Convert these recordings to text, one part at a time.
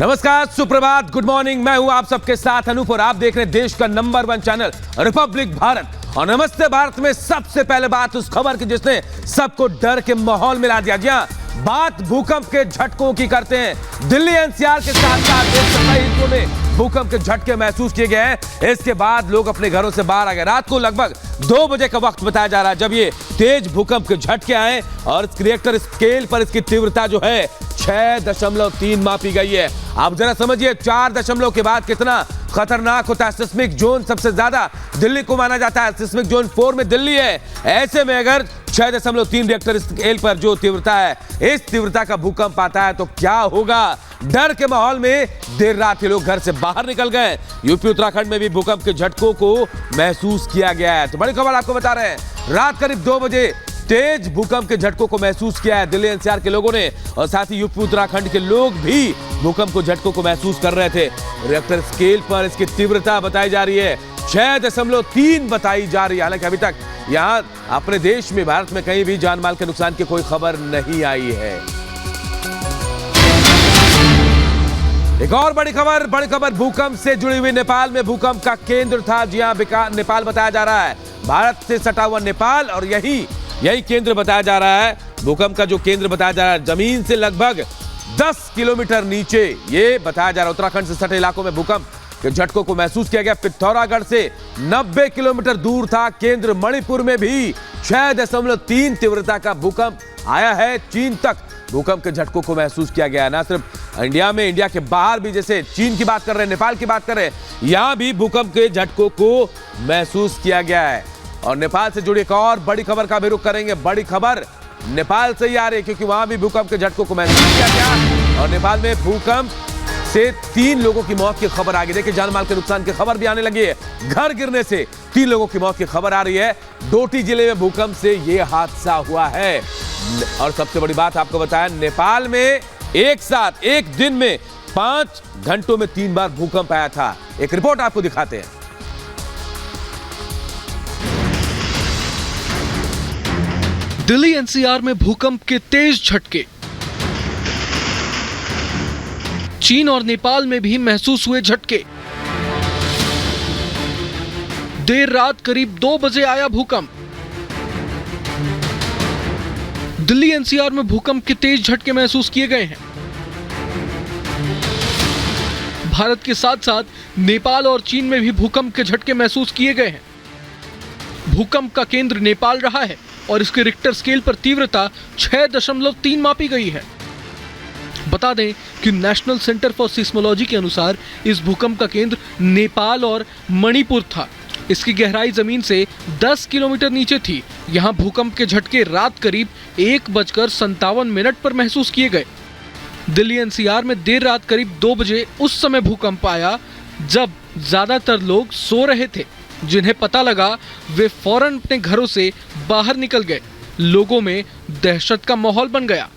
नमस्कार, सुप्रभात, good morning. मैं हूं आप सबके साथ अनूप और आप देख रहे हैं देश का नंबर 1 चैनल रिपब्लिक भारत। और नमस्ते भारत में सबसे पहले बात उस खबर की जिसने सबको डर के माहौल में ला दिया। जी हां, बात भूकंप के झटकों की करते हैं। दिल्ली एनसीआर के साथ साथ देश के कई हिस्सों में भूकंप के झटके महसूस किए गए हैं। इसके बाद लोग अपने घरों से बाहर आ गए। रात को लगभग 2 बजे का वक्त बताया जा रहा है जब ये तेज भूकंप के झटके आए और रिक्टर स्केल पर इसकी तीव्रता जो है 6.3 मापी गई है। आप जरा समझिए 4 दशमलव के बाद कितना खतरनाक होता है। सिस्मिक जोन सबसे ज्यादा दिल्ली को माना जाता है। सिस्मिक जोन 4 में दिल्ली है। ऐसे में अगर 6.3 रिक्टर स्केल पर जो तीव्रता है, इस तीव्रता का भूकंप आता है तो क्या होगा। डर के माहौल में देर रात ही लोग घर से बाहर निकल गए। यूपी उत्तराखंड में भी भूकंप के झटकों को महसूस किया गया है। तो बड़ी खबर आपको बता रहे हैं, रात करीब 2 बजे तेज भूकंप के झटकों को महसूस किया है दिल्ली एनसीआर के लोगों ने और साथ ही यूपी उत्तराखंड के लोग भी भूकंप के झटकों को महसूस कर रहे थे। रिक्टर स्केल पर इसकी तीव्रता बताई जा रही है 6.3 बताई जा रही है। हालांकि अभी तक यहां अपने देश में, भारत में कहीं भी जान माल के नुकसान की कोई खबर नहीं आई है। एक और बड़ी खबर भूकंप से जुड़ी हुई। नेपाल में भूकंप का केंद्र था। जी हां, नेपाल बताया जा रहा है। भारत से सटा हुआ नेपाल और यही केंद्र बताया जा रहा है। भूकंप का जो केंद्र बताया जा रहा है जमीन से लगभग 10 किलोमीटर नीचे, ये बताया जा रहा है। उत्तराखंड से सटे इलाकों में भूकंप के झटकों को महसूस किया गया। पिथौरागढ़ से 90 किलोमीटर दूर था केंद्र। मणिपुर में भी 6.3 तीव्रता का भूकंप आया है। चीन तक भूकंप के झटकों को महसूस किया गया है। ना सिर्फ इंडिया में, इंडिया के बाहर भी, जैसे चीन की बात कर रहे हैं, नेपाल की बात कर रहे हैं, यहां भी भूकंप के झटकों को महसूस किया गया है। और नेपाल से जुड़ी एक और बड़ी खबर का भी रुख करेंगे। बड़ी खबर नेपाल से ही आ रही है क्योंकि वहां भी भूकंप के झटकों को महसूस किया गया और नेपाल में भूकंप से 3 लोगों की मौत की खबर आ गई। देखिए, जान माल के नुकसान की खबर भी आने लगी है। घर गिरने से 3 लोगों की मौत की खबर आ रही है। डोटी जिले में भूकंप से यह हादसा हुआ है। और सबसे बड़ी बात आपको बताया, नेपाल में एक साथ एक दिन में 5 घंटों में 3 बार भूकंप आया था। एक रिपोर्ट आपको दिखाते हैं। दिल्ली एनसीआर में भूकंप के तेज झटके। चीन और नेपाल में भी महसूस हुए झटके। देर रात करीब 2 बजे आया भूकंप। दिल्ली एनसीआर में भूकंप के तेज झटके महसूस किए गए हैं। भारत के साथ साथ नेपाल और चीन में भी भूकंप के झटके महसूस किए गए हैं। भूकंप का केंद्र नेपाल रहा है और इसके रिक्टर स्केल पर तीव्रता 6.3 मापी गई है। बता दें कि नेशनल सेंटर फॉर सिस्मोलॉजी के अनुसार इस भूकंप का केंद्र नेपाल और मणिपुर था। इसकी गहराई जमीन से 10 किलोमीटर नीचे थी। यहां भूकंप के झटके रात करीब 1:57 पर महसूस किए गए। दिल्ली एनसीआर में देर रात करीब 2 बजे उस समय भूकंप आया जब ज्यादातर लोग सो रहे थे। जिन्हें पता लगा वे फौरन अपने घरों से बाहर निकल गए। लोगों में दहशत का माहौल बन गया।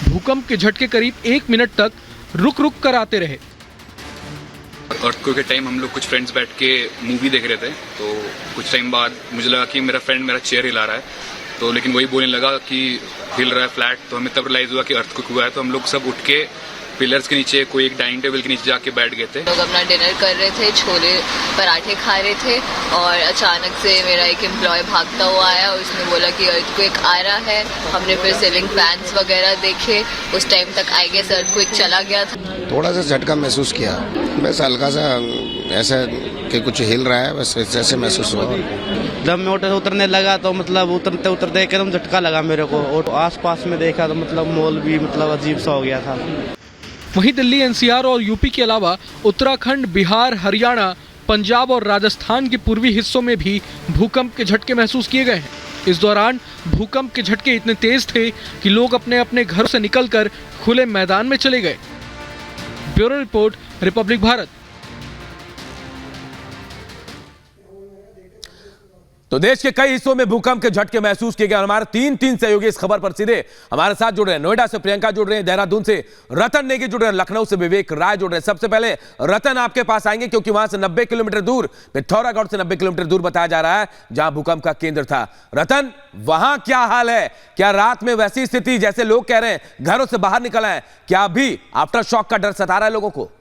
भूकंप के झटके करीब 1 मिनट तक रुक कर आते रहे। अर्थक्वेक के टाइम हम लोग कुछ फ्रेंड्स बैठ के मूवी देख रहे थे, तो कुछ टाइम बाद मुझे लगा कि मेरा फ्रेंड मेरा चेयर हिला रहा है, तो लेकिन वही बोलने लगा कि हिल रहा है फ्लैट। तो हमें तब रियलाइज हुआ कि अर्थक्वेक हुआ है। तो हम लोग सब उठ के पिलर्स के नीचे, कोई एक डाइनिंग टेबल के नीचे जाके बैठ गए थे। लोग अपना डिनर कर रहे थे, छोले पराठे खा रहे थे और अचानक से मेरा एक एम्प्लॉय भागता हुआ आया। उसने बोला कि अर्थक्वेक आ रहा है। हमने फिर सीलिंग फैंस वगैरह देखे। उस टाइम तक आई गेस अर्थक्वेक चला गया था। थोड़ा सा झटका महसूस किया, बस हल्का सा ऐसा कि कुछ हिल रहा है, बस ऐसे महसूस हुआ। जब मैं ऑटो से उतरने लगा तो मतलब उतरते एकदम झटका लगा मेरे को। और आसपास में देखा तो मतलब माहौल भी मतलब अजीब सा हो गया था। वहीं दिल्ली एनसीआर और यूपी के अलावा उत्तराखंड, बिहार, हरियाणा, पंजाब और राजस्थान के पूर्वी हिस्सों में भी भूकंप के झटके महसूस किए गए हैं। इस दौरान भूकंप के झटके इतने तेज थे कि लोग अपने अपने घरों से निकलकर खुले मैदान में चले गए। Bureau report, Republic Bharat. तो देश के कई हिस्सों में भूकंप के झटके महसूस किए गए। हमारे तीन सहयोगी इस खबर पर सीधे हमारे साथ जुड़ रहे हैं। नोएडा से प्रियंका जुड़ रहे हैं, देहरादून से रतन नेगी जुड़ रहे हैं, लखनऊ से विवेक राय जुड़ रहे हैं। सबसे पहले रतन आपके पास आएंगे क्योंकि वहां से 90 किलोमीटर दूर, पिथौरागढ़ से 90 किलोमीटर दूर बताया जा रहा है जहां भूकंप का केंद्र था। रतन, वहां क्या हाल है? क्या रात में वैसी स्थिति जैसे लोग कह रहे हैं घरों से बाहर निकल आए, क्या अभी आफ्टर शॉक का डर सता रहा है लोगों को?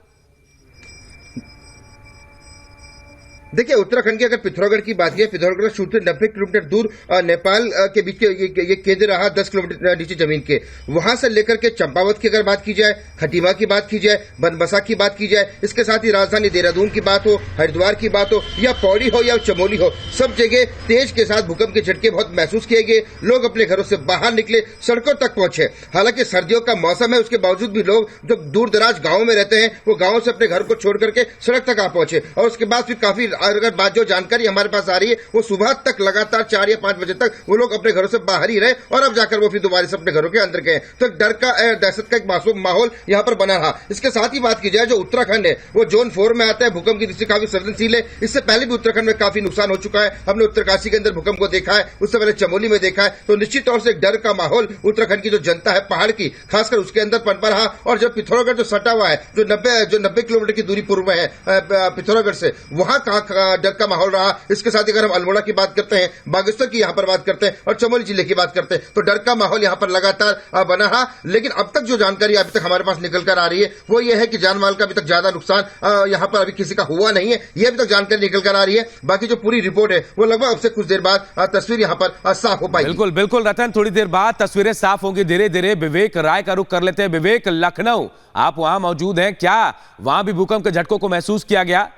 देखिए, उत्तराखंड की अगर पिथौरागढ़ की बात की, पिथौरागढ़ शूट से 90 किलोमीटर दूर नेपाल के बीच ये केंद्र रहा, 10 किलोमीटर नीचे जमीन के। वहां से लेकर के चंपावत की अगर बात की जाए, खटीमा की बात की जाए, बनबसा की बात की जाए, इसके साथ ही राजधानी देहरादून की बात हो, हरिद्वार की बात हो, या पौड़ी हो या चमोली हो, सब जगह तेज के साथ भूकंप के झटके बहुत महसूस किए गए। लोग अपने घरों से बाहर निकले, सड़कों तक पहुंचे। हालांकि सर्दियों का मौसम है, उसके बावजूद भी लोग जो दूर दराज गाँव में रहते हैं वो गाँव से अपने घर को छोड़ करके सड़क तक आ पहुंचे। और उसके बाद फिर काफी अगर बात जो जानकारी हमारे पास आ रही है वो सुबह तक लगातार 4 या 5 बजे तक वो लोग अपने घरों से बाहर ही रहे और अब जाकर वो फिर दोबारा से अपने घरों के अंदर गए। तो डर का दहशत का एक माहौल यहाँ पर बना रहा। इसके साथ ही बात की जाए, जो उत्तराखंड है वो जोन 4 में आता है, भूकंप की दृष्टि काफी संवेदनशील है। इससे पहले भी उत्तराखंड में काफी नुकसान हो चुका है। हमने उत्तरकाशी के अंदर भूकंप को देखा है, उससे पहले चमोली में देखा है। तो निश्चित तौर से एक डर का माहौल उत्तराखंड की जो जनता है पहाड़ की, खासकर उसके अंदर पनपा रहा। और जब पिथौरागढ़ जो सटा हुआ है, जो 90 किलोमीटर की दूरी पूर्व में है पिथौरागढ़ से, वहां का डर का माहौल रहा। इसके साथ ही अगर हम अल्मोड़ा की बात करते हैं, बागेश्वर की यहाँ पर बात करते हैं और चमोली जिले की बात करते हैं, तो डर का माहौल यहाँ पर लगातार बना रहा। लेकिन अब तक जो जानकारी अभी तक हमारे पास निकल कर आ रही है वो ये है कि जान माल का अभी तक ज्यादा नुकसान यहाँ पर अभी किसी का हुआ नहीं है। ये अभी तक जानकारी निकल कर आ रही है। बाकी जो पूरी रिपोर्ट है वो लगभग अब से कुछ देर बाद तस्वीर यहाँ पर साफ हो पाएगी। बिल्कुल बिल्कुल रतन, थोड़ी देर बाद तस्वीरें साफ होंगी धीरे धीरे। विवेक राय का रुख कर लेते हैं। विवेक, लखनऊ, आप वहां मौजूद हैं, क्या वहां भी भूकंप के झटकों को महसूस किया गया?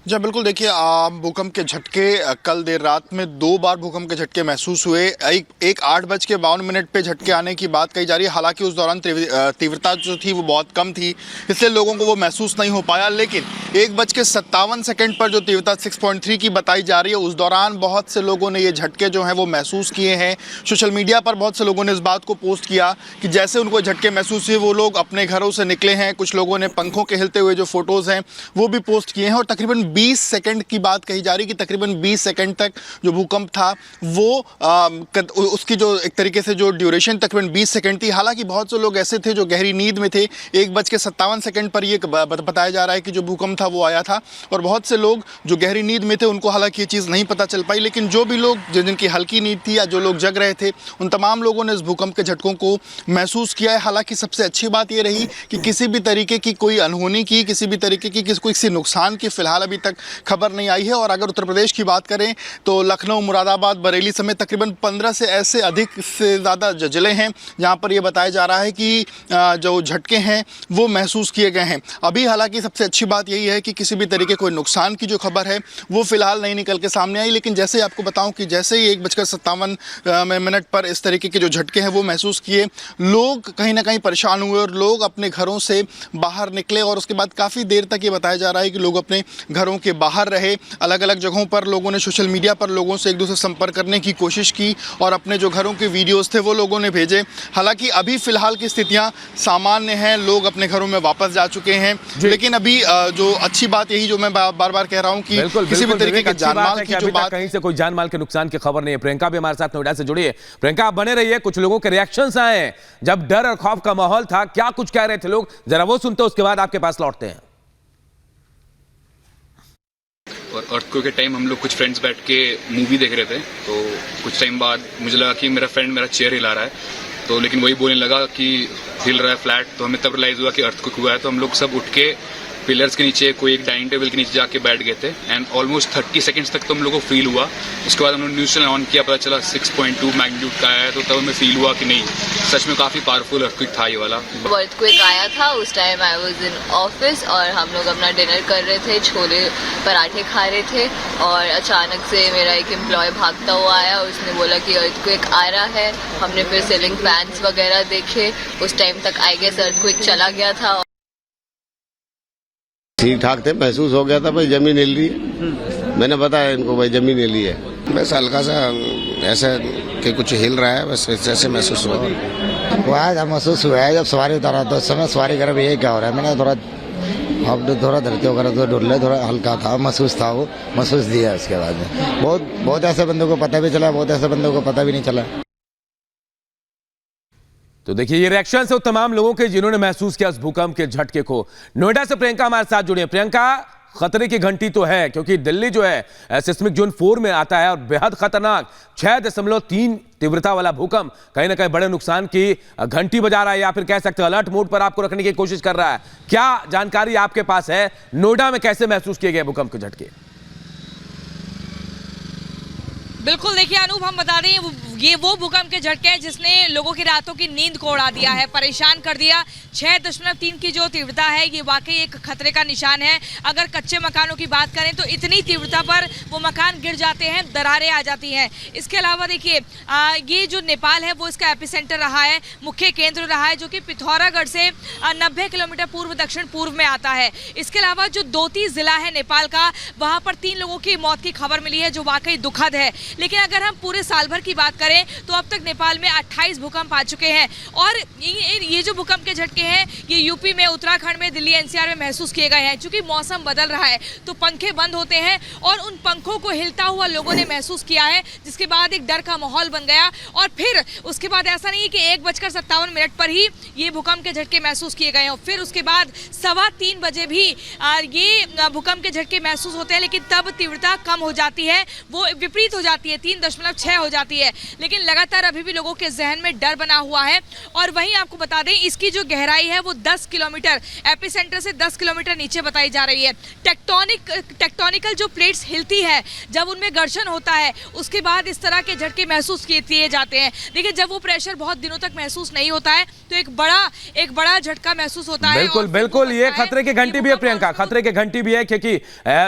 जी बिल्कुल, देखिए भूकंप के झटके कल देर रात में 2 बार भूकंप के झटके महसूस हुए। एक 8:52 पे झटके आने की बात कही जा रही है। हालांकि उस दौरान तीव्रता जो थी वो बहुत कम थी, इसलिए लोगों को वो महसूस नहीं हो पाया। लेकिन 1:57 पर जो तीव्रता 6.3 की बताई जा रही है, उस दौरान बहुत से लोगों ने ये झटके जो हैं वो महसूस किए हैं। सोशल मीडिया पर बहुत से लोगों ने इस बात को पोस्ट किया कि जैसे उनको झटके महसूस हुए वो लोग अपने घरों से निकले हैं। कुछ लोगों ने पंखों के हिलते हुए जो फोटोज़ हैं वो भी पोस्ट किए हैं। और तकरीबन 20 सेकंड की बात कही जा रही कि तकरीबन 20 सेकंड तक जो भूकंप था वो उसकी जो एक तरीके से जो ड्यूरेशन तकरीबन 20 सेकंड थी। हालांकि बहुत से लोग ऐसे थे जो गहरी नींद में थे। 1:57 पर ये बताया जा रहा है कि जो भूकंप था वो आया था। और बहुत से लोग जो गहरी नींद में थे उनको हालांकि ये चीज़ नहीं पता चल पाई। लेकिन जो भी लोग जिनकी हल्की नींद थी या जो लोग जग रहे थे, उन तमाम लोगों ने इस भूकंप के झटकों को महसूस किया है। हालांकि सबसे अच्छी बात ये रही कि किसी भी तरीके की कोई अनहोनी की, किसी भी तरीके की किसी नुकसान की फिलहाल अभी तक खबर नहीं आई है। और अगर उत्तर प्रदेश की बात करें तो लखनऊ, मुरादाबाद, बरेली समेत तकरीबन 15 से ऐसे अधिक से ज़्यादा ज़िले हैं जहां पर यह बताया जा रहा है कि जो झटके हैं वो महसूस किए गए हैं। अभी हालांकि सबसे अच्छी बात यही है कि किसी भी तरीके कोई नुकसान की जो खबर है वो फिलहाल नहीं निकल के सामने आई। लेकिन जैसे आपको बताऊं कि जैसे ही 1:57 पर इस तरीके के जो झटके हैं वो महसूस किए, लोग कहीं ना कहीं परेशान हुए और लोग अपने घरों से बाहर निकले। और उसके बाद काफ़ी देर तक ये बताया जा रहा है कि लोग अपने घरों के बाहर रहे। अलग अलग जगहों पर लोगों ने सोशल मीडिया पर लोगों से एक दूसरे से संपर्क करने की कोशिश की और अपने जो घरों के वीडियोस थे वो लोगों ने भेजे। हालांकि अभी फिलहाल की स्थितियां सामान्य हैं, लोग अपने घरों में वापस जा चुके हैं। लेकिन अभी जो अच्छी बात यही जो मैं बार बार कह रहा हूं कि किसी भी तरीके का जानमाल की जो बात, कहीं से कोई जानमाल के नुकसान की खबर नहीं है। प्रियंका भी हमारे साथ नोएडा से जुड़ी है। प्रियंका, आप बने रहिए। कुछ लोगों के रिएक्शंस आए हैं जब डर और खौफ का माहौल था, क्या कुछ कह रहे थे लोग, जरा वो सुनते हैं, उसके बाद आपके पास लौटते हैं। और अर्थक्वेक के टाइम हम लोग कुछ फ्रेंड्स बैठ के मूवी देख रहे थे, तो कुछ टाइम बाद मुझे लगा कि मेरा फ्रेंड मेरा चेयर हिला रहा है, तो लेकिन वही बोलने लगा कि हिल रहा है फ्लैट। तो हमें तब रियलाइज हुआ कि अर्थक्वेक हुआ है। तो हम लोग सब उठ के पिलर्स के नीचे, कोई एक डाइनिंग टेबल के नीचे जाके बैठ गए थे। एंड ऑलमोस्ट 30 सेकंड्स तक तो हम लोग को फील हुआ। उसके बाद हमने न्यूज़ चैनल ऑन किया, पता चला 6.2 मैग्नीट्यूड का आया है। तो तब हमें फील हुआ कि नहीं, सच में काफ़ी पावरफुल अर्थक्वेक था ये वाला। अर्थक्वेक आया था उस time I was in office और हम लोग अपना डिनर कर रहे थे, छोले पराठे खा रहे थे और अचानक से मेरा एक एम्प्लॉय भागता हुआ आया। उसने बोला कि अर्थक्वेक आ रहा है। हमने फिर सीलिंग फैंस वगैरह देखे। उस टाइम तक आई गेस अर्थक्वेक चला गया था। ठीक ठाक थे, महसूस हो गया था भाई जमीन हिल रही है। मैंने बताया इनको भाई जमीन हिली है, बस हल्का सा ऐसा कि कुछ हिल रहा है, बस ऐसे महसूस हुआ। वो आज महसूस हुआ है जब सवारी उतारा तो उस समय सवारी घर में यही क्या हो रहा है। मैंने थोड़ा अब तो थोड़ा धरती वगैरह तो डुल्ले थोड़ा हल्का था, महसूस था, वो महसूस दिया उसके बाद में। बहुत ऐसे बंदों को पता भी चला, बहुत ऐसे बंदों को पता भी नहीं चला। तो देखिए ये रिएक्शन है तमाम लोगों के जिन्होंने महसूस किया उस भूकंप के झटके को। नोएडा से प्रियंका हमारे साथ जुड़ी है। प्रियंका, खतरे की घंटी तो है क्योंकि दिल्ली जो है सिस्मिक जोन 4 में आता है और बेहद खतरनाक 6.3 तीव्रता वाला भूकंप कहीं ना कहीं बड़े नुकसान की घंटी बजा रहा है, या फिर कह सकते हैं अलर्ट मोड पर आपको रखने की कोशिश कर रहा है। क्या जानकारी आपके पास है, नोएडा में कैसे महसूस किए गए भूकंप के झटके? बिल्कुल, देखिए अनूप, हम बता दें ये वो भूकंप के झटके हैं जिसने लोगों की रातों की नींद को उड़ा दिया है, परेशान कर दिया। 6.3 की जो तीव्रता है ये वाकई एक खतरे का निशान है। अगर कच्चे मकानों की बात करें तो इतनी तीव्रता पर वो मकान गिर जाते हैं, दरारें आ जाती हैं। इसके अलावा देखिए ये जो नेपाल है वो इसका एपिसेंटर रहा है, मुख्य केंद्र रहा है, जो कि पिथौरागढ़ से 90 किलोमीटर पूर्व दक्षिण पूर्व में आता है। इसके अलावा जो दोती जिला है नेपाल का, वहाँ पर 3 लोगों की मौत की खबर मिली है जो वाकई दुखद है। लेकिन अगर हम पूरे साल भर की बात करें तो अब तक नेपाल में 28 भूकंप आ चुके हैं और ये जो भूकंप के झटके हैं ये यूपी में, उत्तराखंड में, दिल्ली एनसीआर में महसूस किए गए हैं। क्योंकि मौसम बदल रहा है तो पंखे बंद होते हैं और उन पंखों को हिलता हुआ लोगों ने महसूस किया है, जिसके बाद एक डर का माहौल बन गया। और फिर उसके बाद ऐसा नहीं है कि 1:57 पर ही ये भूकंप के झटके महसूस किए गए हैं, फिर उसके बाद 3:15 बजे भी ये भूकंप के झटके महसूस होते हैं, लेकिन तब तीव्रता कम हो जाती है, वो विपरीत हो जाती है, 3.6 हो जाती है। लेकिन लगातार अभी भी लोगों के जहन में डर बना हुआ है। और वहीं आपको बता दें इसकी जो गहराई है वो 10 किलोमीटर, एपिसेंटर से 10 किलोमीटर नीचे बताई जा रही है। टेक्टोनिकल जो प्लेट्स हिलती है, जब उनमें घर्षण होता है उसके बाद इस तरह के झटके महसूस किए जाते हैं। देखिए जब वो प्रेशर बहुत दिनों तक महसूस नहीं होता है तो एक बड़ा झटका महसूस होता है। बिल्कुल बिल्कुल, ये खतरे की घंटी भी है प्रियंका, खतरे की घंटी भी है क्योंकि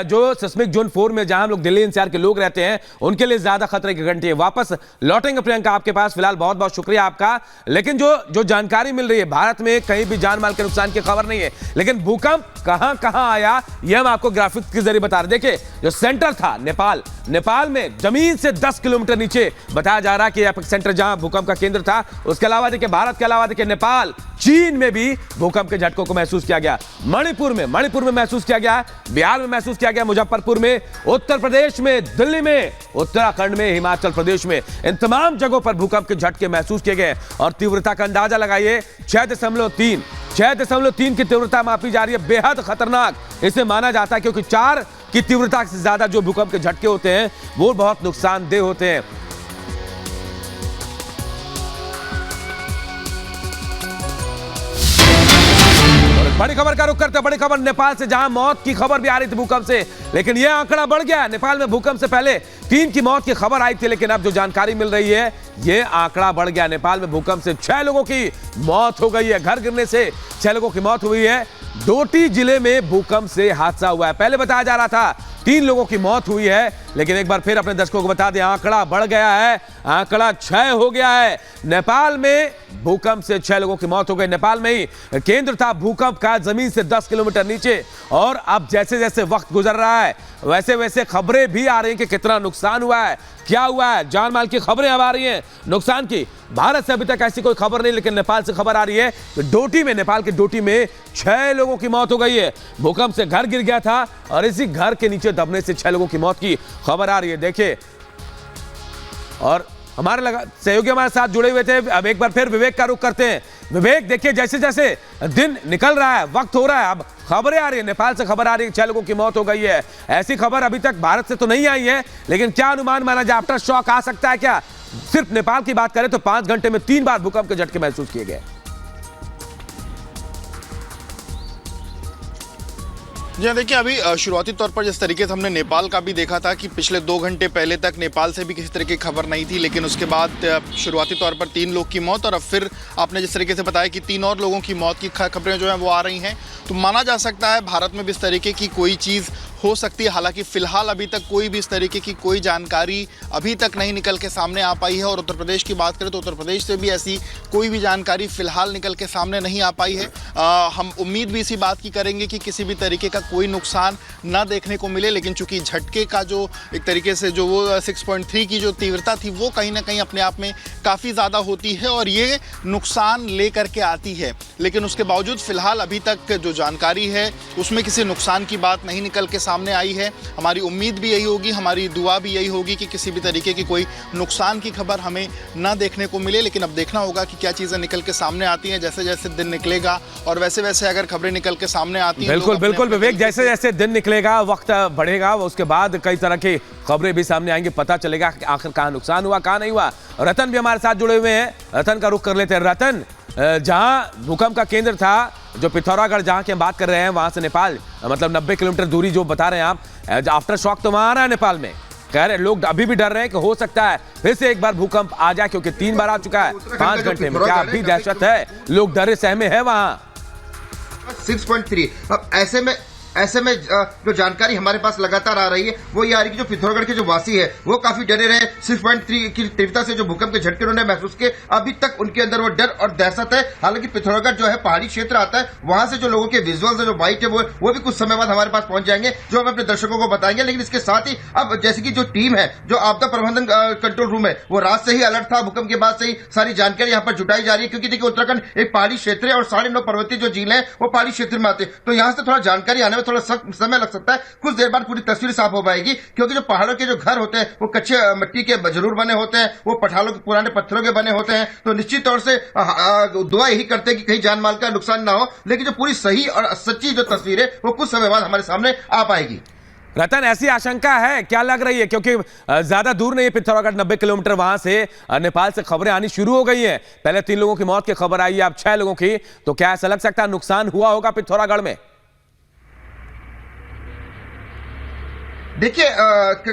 जो सिस्मिक जोन 4 में जहां हम लोग दिल्ली एनसीआर के लोग रहते हैं उनके लिए ज्यादा खतरे की घंटी है। वापस लौटेंगे प्रियंका आपके पास, फिलहाल बहुत बहुत शुक्रिया आपका। लेकिन जो जानकारी मिल रही है, भारत में कहीं भी जान माल के नुकसान की खबर नहीं है, लेकिन भूकंप कहां आया ये हम आपको ग्राफिक्स के जरिए बता रहे। देखिए जो सेंटर था नेपाल में जमीन से 10 किलोमीटर नीचे बताया जा रहा है कि एपिसेंटर जहां भूकंप का केंद्र था। उसके अलावा देखिए भारत के अलावा देखिए नेपाल, चीन में भी भूकंप के झटकों को महसूस किया गया। मणिपुर में महसूस किया गया, बिहार में महसूस किया गया, मुजफ्फरपुर में, उत्तर प्रदेश में, दिल्ली में, उत्तराखंड में, हिमाचल प्रदेश में, इन तमाम जगहों पर भूकंप के झटके महसूस किए गए। और तीव्रता का अंदाजा लगाइए, 6.3 की तीव्रता मापी जा रही है, बेहद खतरनाक इसे माना जाता है क्योंकि 4 की तीव्रता से ज्यादा जो भूकंप के झटके होते हैं वो बहुत नुकसानदेह होते हैं। बड़ी खबर का रुख करते हैं, बड़ी खबर नेपाल से, जहां मौत की खबर भी आ रही थी भूकंप से, लेकिन यह आंकड़ा बढ़ गया। नेपाल में भूकंप से पहले 3 की मौत की खबर आई थी, लेकिन अब जो जानकारी मिल रही है यह आंकड़ा बढ़ गया। नेपाल में भूकंप से 6 लोगों की मौत हो गई है, घर गिरने से 6 लोगों की मौत हुई है। डोटी जिले में भूकंप से हादसा हुआ है, पहले बताया जा रहा था 3 लोगों की मौत हुई है, लेकिन एक बार फिर अपने दर्शकों को बता दें आंकड़ा बढ़ गया है, आंकड़ा 6 हो गया है। नेपाल में भूकंप से 6 लोगों की मौत हो गई। नेपाल में ही केंद्र था भूकंप का, जमीन से 10 किलोमीटर नीचे। और अब जैसे जैसे वक्त गुजर रहा है वैसे वैसे खबरें भी आ रही हैं कि कितना नुकसान हुआ है, क्या हुआ है, जान माल की खबरें अब आ रही हैं नुकसान की। भारत से अभी तक ऐसी कोई खबर नहीं, लेकिन नेपाल से खबर आ रही है कि डोटी में, नेपाल के डोटी में 6 लोगों की मौत हो गई है। भूकंप से घर गिर गया था और इसी घर के नीचे दबने से 6 लोगों की मौत की खबर आ रही है। देखिए, और हमारे सहयोगी हमारे साथ जुड़े हुए थे। अब एक बार फिर विवेक का रुख करते हैं। विवेक, देखिए जैसे जैसे दिन निकल रहा है, वक्त हो रहा है, अब खबरें आ रही है, नेपाल से खबर आ रही है 6 लोगों की मौत हो गई है। ऐसी खबर अभी तक भारत से तो नहीं आई है, लेकिन क्या अनुमान माना जाए, आफ्टर शॉक आ सकता है क्या? सिर्फ नेपाल की बात करें तो 5 घंटे में 3 बार भूकंप के झटके महसूस किए गए। जी देखिए, अभी शुरुआती तौर पर जिस तरीके से हमने नेपाल का भी देखा था कि पिछले 2 घंटे पहले तक नेपाल से भी किसी तरह की खबर नहीं थी, लेकिन उसके बाद शुरुआती तौर पर 3 लोग की मौत, और अब फिर आपने जिस तरीके से बताया कि 3 और लोगों की मौत की खबरें जो हैं वो आ रही हैं, तो माना जा सकता है भारत में भी इस तरीके की कोई चीज़ हो सकती है। हालांकि फिलहाल अभी तक कोई भी इस तरीके की कोई जानकारी अभी तक नहीं निकल के सामने आ पाई है। और उत्तर प्रदेश की बात करें तो उत्तर प्रदेश से भी ऐसी कोई भी जानकारी फिलहाल निकल के सामने नहीं आ पाई है। हम उम्मीद भी इसी बात की करेंगे कि किसी भी तरीके का कोई नुकसान ना देखने को मिले, लेकिन चूंकि झटके का जो एक तरीके से जो वो 6.3 की जो तीव्रता थी वो कहीं ना कहीं अपने आप में काफ़ी ज़्यादा होती है और ये नुकसान लेकर के आती है। लेकिन उसके बावजूद फिलहाल अभी तक जो जानकारी है उसमें किसी नुकसान की बात नहीं निकल के सामने आई है। हमारी उम्मीद भी यही होगी, हमारी दुआ भी यही होगी कि किसी भी तरीके की कोई नुकसान की खबर हमें ना देखने को मिले। लेकिन अब देखना होगा कि क्या चीज़ें निकल के सामने आती हैं। जैसे जैसे दिन निकलेगा और वैसे वैसे अगर खबरें निकल के सामने आती हैं, बिल्कुल बिल्कुल विवेक, जैसे जैसे दिन निकलेगा, वक्त बढ़ेगा, उसके बाद कई तरह की खबरें भी सामने आएंगी, पता चलेगा कि आखिर कहाँ नुकसान हुआ कहाँ नहीं हुआ। रतन भी हमारे साथ जुड़े हुए हैं, रतन का रुख कर लेते हैं। रतन, जहां भूकंप का केंद्र था, जो पिथौरागढ़ जहां की हम बात कर रहे हैं, वहां से नेपाल मतलब 90 किलोमीटर दूरी जो बता रहे हैं आप, आफ्टर शॉक तो वहां आ रहा है नेपाल में। कह रहे लोग अभी भी डर रहे हैं कि हो सकता है फिर से एक बार भूकंप आ जाए, क्योंकि 3 बार आ चुका है 5 घंटे में। क्या अभी दहशत है, लोग डरे सहमे है वहां? 6.3। अब ऐसे में जो जानकारी हमारे पास लगातार आ रही है वो ये आ रही है कि जो पिथौरागढ़ के जो वासी है वो काफी डरे रहे। 6.3 की तीव्रता से जो भूकंप के झटके उन्होंने महसूस किए, अभी तक उनके अंदर वो डर और दहशत है। हालांकि पिथौरागढ़ जो है पहाड़ी क्षेत्र आता है, वहां से जो लोगों के विजुअल्स है, जो बाइट है, वो भी कुछ समय बाद हमारे पास पहुंच जाएंगे, जो हम अपने दर्शकों को बताएंगे। लेकिन इसके साथ ही अब जैसे कि जो टीम है, जो आपदा प्रबंधन कंट्रोल रूम है, वो रात से ही अलर्ट था। भूकंप के बाद से ही सारी जानकारी यहाँ पर जुटाई जा रही है, क्योंकि देखिए उत्तराखंड एक पहाड़ी क्षेत्र है और 9.5 पर्वतीय जो झील है वो पहाड़ी क्षेत्र में आते हैं, तो यहाँ से थोड़ा जानकारी आने में थोड़ा समय सकता है। कुछ देर बाद पूरी तस्वीर साफ हो पाएगी, क्योंकि जो पहाड़ों के जो घर होते हैं वो कच्चे मिट्टी के जरूर बने होते हैं, वो पठालों के पुराने पत्थरों के बने होते हैं, तो निश्चित तौर से दुआ यही करते हैं कि कहीं जान माल का नुकसान ना हो। लेकिन जो पूरी सही और सच्ची जो तस्वीर है वो कुछ समय बाद हमारे सामने आ पाएगी। रतन, ऐसी आशंका है, क्या लग रही है, क्योंकि ज्यादा दूर नहीं है पिथौरागढ़, 90 किलोमीटर वहां से नेपाल से खबरें आनी शुरू हो गई हैं। पहले 3 लोगों की मौत की खबर आई है, अब 6 लोगों की, तो क्या ऐसा लग सकता है नुकसान हुआ होगा पिथौरागढ़ में? देखिए,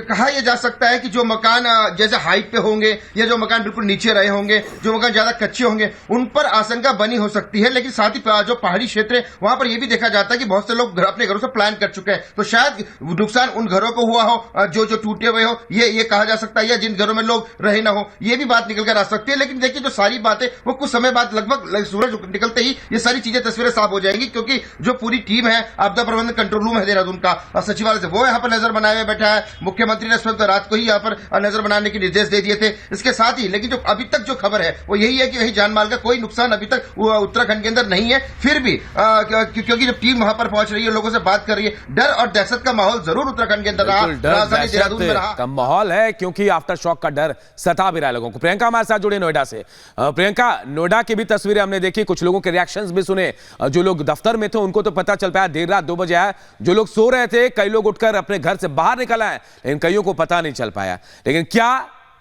कहा यह जा सकता है कि जो मकान जैसे हाइट पे होंगे या जो मकान बिल्कुल नीचे रहे होंगे, जो मकान ज्यादा कच्चे होंगे, उन पर आशंका बनी हो सकती है। लेकिन साथ ही जो पहाड़ी क्षेत्र है वहां पर यह भी देखा जाता है कि बहुत से लोग अपने घरों से प्लान कर चुके हैं, तो शायद नुकसान उन घरों को हुआ हो जो टूटे हुए हो, ये कहा जा सकता है, या जिन घरों में लोग रहे ना हो, ये भी बात निकल कर आ सकती है। लेकिन देखिए, जो सारी बातें वो कुछ समय बाद लगभग सूरज निकलते ही ये सारी चीजें तस्वीरें साफ हो जाएंगी, क्योंकि जो पूरी टीम है आपदा प्रबंधन कंट्रोल रूम है देहरादून का सचिवालय से, वो यहाँ पर नजर बनाए हुए बैठा है। मुख्यमंत्री ने इस वक्त रात को ही यहाँ पर नजर बनाने के निर्देश दे दिए थे। इसके साथ ही लेकिन जो अभी तक जो खबर है वो यही है कि वही जान माल का कोई नुकसान अभी तक उत्तराखंड के अंदर नहीं है। फिर भी क्योंकि जब टीम वहां पर पहुंच रही है, लोगों से बात कर रही है, डर और दहशत का माहौल जरूर उत्तराखंड के अंदर रहा, राजधानी देहरादून में रहा का माहौल है, क्योंकि आफ्टर शॉक का डर सता भी रहा है लोगों को। प्रियंका हमारे साथ जुड़े नोएडा से। प्रियंका, नोएडा की भी तस्वीरें हमने देखी, कुछ लोगों के रिएक्शंस भी सुने। जो लोग दफ्तर में थे उनको तो पता चल पाया देर रात 2 बजे आया, जो लोग सो रहे थे, कई लोग उठकर अपने घर से बाहर निकल आए, लेकिन कईयों को पता नहीं चल पाया। लेकिन क्या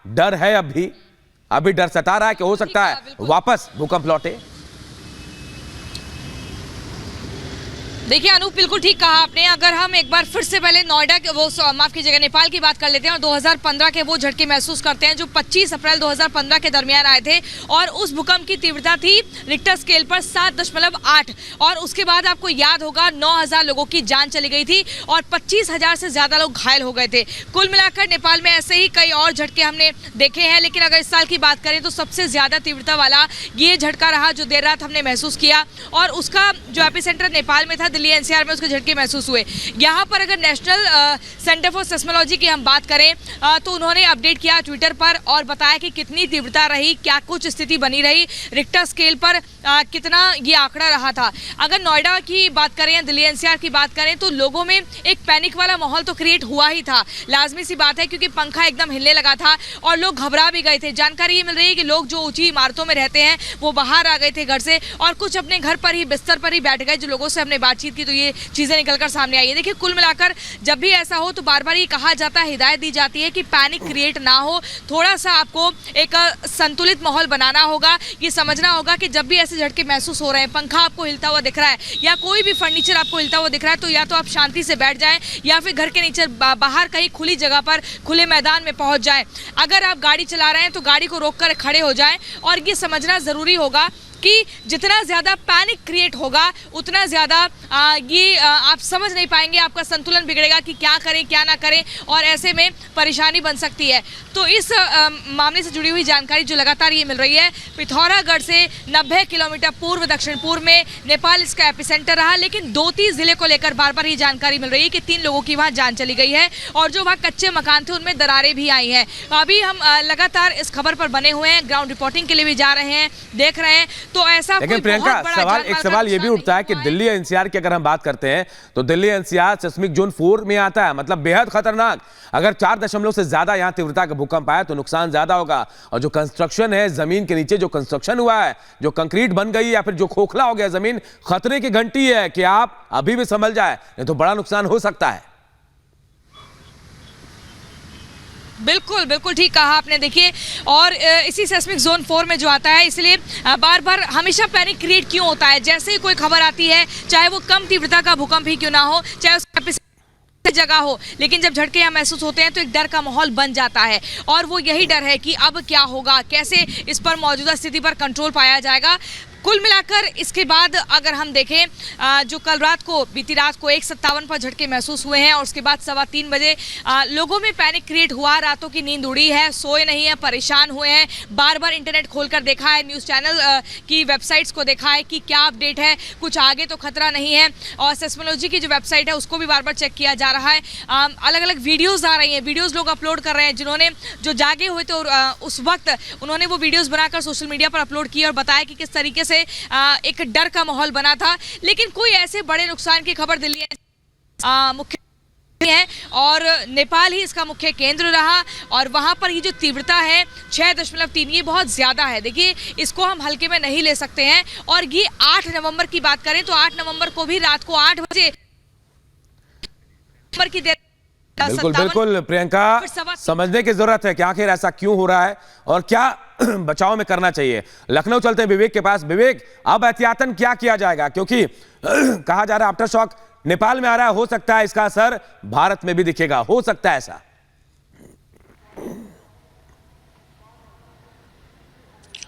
डर है, अभी डर सता रहा है कि हो सकता है वापस भूकंप लौटे? देखिए अनूप, बिल्कुल ठीक कहा आपने। अगर हम एक बार फिर से पहले नोएडा के माफ कीजिएगा नेपाल की बात कर लेते हैं और 2015 के वो झटके महसूस करते हैं जो 25 अप्रैल 2015 के दरमियान आए थे, और उस भूकंप की तीव्रता थी रिक्टर स्केल पर 7.8, और उसके बाद आपको याद होगा 9,000 लोगों की जान चली गई थी और 25,000 से ज्यादा लोग घायल हो गए थे। कुल मिलाकर नेपाल में ऐसे ही कई और झटके हमने देखे हैं, लेकिन अगर इस साल की बात करें तो सबसे ज्यादा तीव्रता वाला ये झटका रहा जो देर रात हमने महसूस किया, और उसका जो एपिसेंटर नेपाल में था, दिल्ली एनसीआर में उसके झटके महसूस हुए। यहाँ पर अगर नेशनल सेंटर फॉर सेस्मोलॉजी की हम बात करें तो उन्होंने अपडेट किया ट्विटर पर और बताया कि कितनी तीव्रता रही, क्या कुछ स्थिति बनी रही, रिक्टर स्केल पर कितना ये आंकड़ा रहा था। अगर नोएडा की बात करें, दिल्ली एनसीआर की बात करें, तो लोगों में एक पैनिक वाला माहौल तो क्रिएट हुआ ही था, लाजमी सी बात है, क्योंकि पंखा एकदम हिलने लगा था और लोग घबरा भी गए थे। जानकारी ये मिल रही है कि लोग जो ऊंची इमारतों में रहते हैं वो बाहर आ गए थे घर से, और कुछ अपने घर पर ही बिस्तर पर ही बैठ गए। जो लोगों से हमने बातचीत की तो ये चीजें निकलकर सामने आई है। देखिए, कुल मिलाकर जब भी ऐसा हो तो बार बार ये कहा जाता है, हिदायत दी जाती है कि पैनिक क्रिएट ना हो, थोड़ा सा आपको एक संतुलित माहौल बनाना होगा। ये समझना होगा कि जब भी ऐसे झटके महसूस हो रहे हैं, पंखा आपको हिलता हुआ दिख रहा है या कोई भी फर्नीचर आपको हिलता हुआ दिख रहा है, तो या तो आप शांति से बैठ जाएं या फिर घर के नीचे बाहर कहीं खुली जगह पर, खुले मैदान में पहुंच जाएं। अगर आप गाड़ी चला रहे हैं तो गाड़ी को रोककर खड़े हो जाएं, और ये समझना जरूरी होगा कि जितना ज़्यादा पैनिक क्रिएट होगा उतना ज़्यादा आप समझ नहीं पाएंगे, आपका संतुलन बिगड़ेगा कि क्या करें क्या ना करें, और ऐसे में परेशानी बन सकती है। तो इस मामले से जुड़ी हुई जानकारी जो लगातार ये मिल रही है, पिथौरागढ़ से 90 किलोमीटर पूर्व दक्षिण पूर्व में नेपाल इसका एपिसेंटर रहा, लेकिन 2-3 जिले को लेकर बार बार ये जानकारी मिल रही है कि 3 लोगों की वहाँ जान चली गई है और जो वहाँ कच्चे मकान थे उनमें दरारें भी आई हैं। अभी हम लगातार इस खबर पर बने हुए हैं, ग्राउंड रिपोर्टिंग के लिए भी जा रहे हैं, देख रहे हैं। तो ऐसा लेकिन प्रियंका, एक सवाल ये भी उठता है कि दिल्ली एनसीआर की अगर हम बात करते हैं तो दिल्ली एनसीआर सेस्मिक जोन 4 में आता है, मतलब बेहद खतरनाक। अगर 4 दशमलव से ज्यादा यहां तीव्रता का भूकंप आया तो नुकसान ज्यादा होगा। और जो कंस्ट्रक्शन है, जमीन के नीचे जो कंस्ट्रक्शन हुआ है, जो कंक्रीट बन गई या फिर जो खोखला हो गया जमीन, खतरे की घंटी है कि आप अभी भी संभल जाए, नहीं तो बड़ा नुकसान हो सकता है। बिल्कुल बिल्कुल ठीक कहा आपने। देखिए, और इसी सेस्मिक जोन 4 में जो आता है, इसलिए बार बार हमेशा पैनिक क्रिएट क्यों होता है। जैसे ही कोई खबर आती है, चाहे वो कम तीव्रता का भूकंप ही क्यों ना हो, चाहे उसका जगह हो, लेकिन जब झटके यहाँ महसूस होते हैं तो एक डर का माहौल बन जाता है। और वो यही डर है कि अब क्या होगा, कैसे इस पर मौजूदा स्थिति पर कंट्रोल पाया जाएगा। कुल मिलाकर इसके बाद अगर हम देखें, जो कल रात को, बीती रात को 1:57 पर झटके महसूस हुए हैं और उसके बाद 3:15 बजे लोगों में पैनिक क्रिएट हुआ, रातों की नींद उड़ी है, सोए नहीं है, परेशान हुए हैं, बार बार इंटरनेट खोलकर देखा है, न्यूज़ चैनल की वेबसाइट्स को देखा है कि क्या अपडेट है, कुछ आगे तो खतरा नहीं है। और सेस्मोलॉजी की जो वेबसाइट है उसको भी बार बार चेक किया जा रहा है। अलग अलग वीडियोज़ आ रही हैं, वीडियोज़ लोग अपलोड कर रहे हैं, जिन्होंने जो जागे हुए थे उस वक्त उन्होंने वो वीडियोज़ बनाकर सोशल मीडिया पर अपलोड किए और बताया कि किस तरीके से एक डर का माहौल बना था। लेकिन कोई ऐसे बड़े नुकसान की खबर दिल्ली मुख्य है और नेपाल ही इसका मुख्य केंद्र रहा और वहां पर ये जो तीव्रता है 6.3, ये बहुत ज्यादा है। देखिए, इसको हम हल्के में नहीं ले सकते हैं। और ये 8 नवंबर की बात करें तो 8 नवंबर को भी रात को 8 बजे की देर। बिल्कुल बिल्कुल प्रियंका, समझने की जरूरत है कि आखिर ऐसा क्यों हो रहा है और क्या बचाव में करना चाहिए। लखनऊ चलते हैं विवेक के पास। विवेक, अब एहतियातन क्या किया जाएगा, क्योंकि कहा जा रहा है आफ्टर शॉक नेपाल में आ रहा है, हो सकता है इसका असर भारत में भी दिखेगा, हो सकता है ऐसा।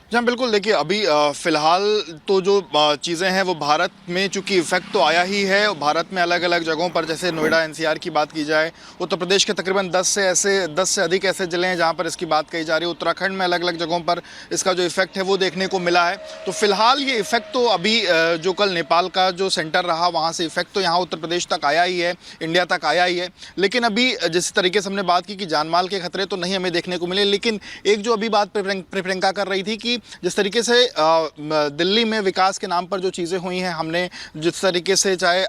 जी बिल्कुल, देखिए अभी फिलहाल तो जो चीज़ें हैं वो भारत में चूंकि इफेक्ट तो आया ही है। भारत में अलग अलग जगहों पर, जैसे नोएडा एनसीआर की बात की जाए, उत्तर प्रदेश के तकरीबन 10 से अधिक ऐसे ज़िले हैं जहां पर इसकी बात कही जा रही है। उत्तराखंड में अलग अलग जगहों पर इसका जो इफेक्ट है वो देखने को मिला है। तो फिलहाल ये इफेक्ट तो अभी जो कल नेपाल का जो सेंटर रहा वहाँ से इफेक्ट तो यहाँ उत्तर प्रदेश तक आया ही है, इंडिया तक आया ही है। लेकिन अभी जिस तरीके से हमने बात की कि जानमाल के खतरे तो नहीं हमें देखने को मिले, लेकिन एक जो अभी बात प्रियंका कर रही थी कि जिस तरीके से दिल्ली में विकास के नाम पर जो चीज़ें हुई हैं, हमने जिस तरीके से चाहे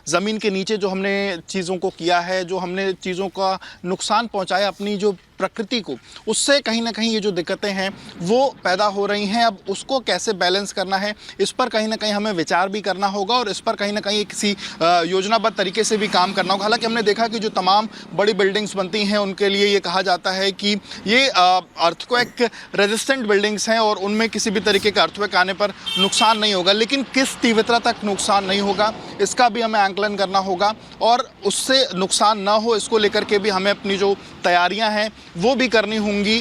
ज़मीन के नीचे जो हमने चीज़ों को किया है, जो हमने चीज़ों का नुकसान पहुंचाया अपनी जो प्रकृति को, उससे कहीं ना कहीं ये जो दिक्कतें हैं वो पैदा हो रही हैं। अब उसको कैसे बैलेंस करना है, इस पर कहीं ना कहीं हमें विचार भी करना होगा और इस पर कहीं ना कहीं किसी योजनाबद्ध तरीके से भी काम करना होगा। हालांकि हमने देखा कि जो तमाम बड़ी बिल्डिंग्स बनती हैं उनके लिए ये कहा जाता है कि ये अर्थक्वेक रेजिस्टेंट बिल्डिंग्स हैं और उनमें किसी भी तरीके का अर्थक्वेक आने पर नुकसान नहीं होगा, लेकिन किस तीव्रता तक नुकसान नहीं होगा इसका भी हमें आंकलन करना होगा और उससे नुकसान ना हो इसको लेकर के भी हमें अपनी जो तैयारियां हैं वो भी करनी होंगी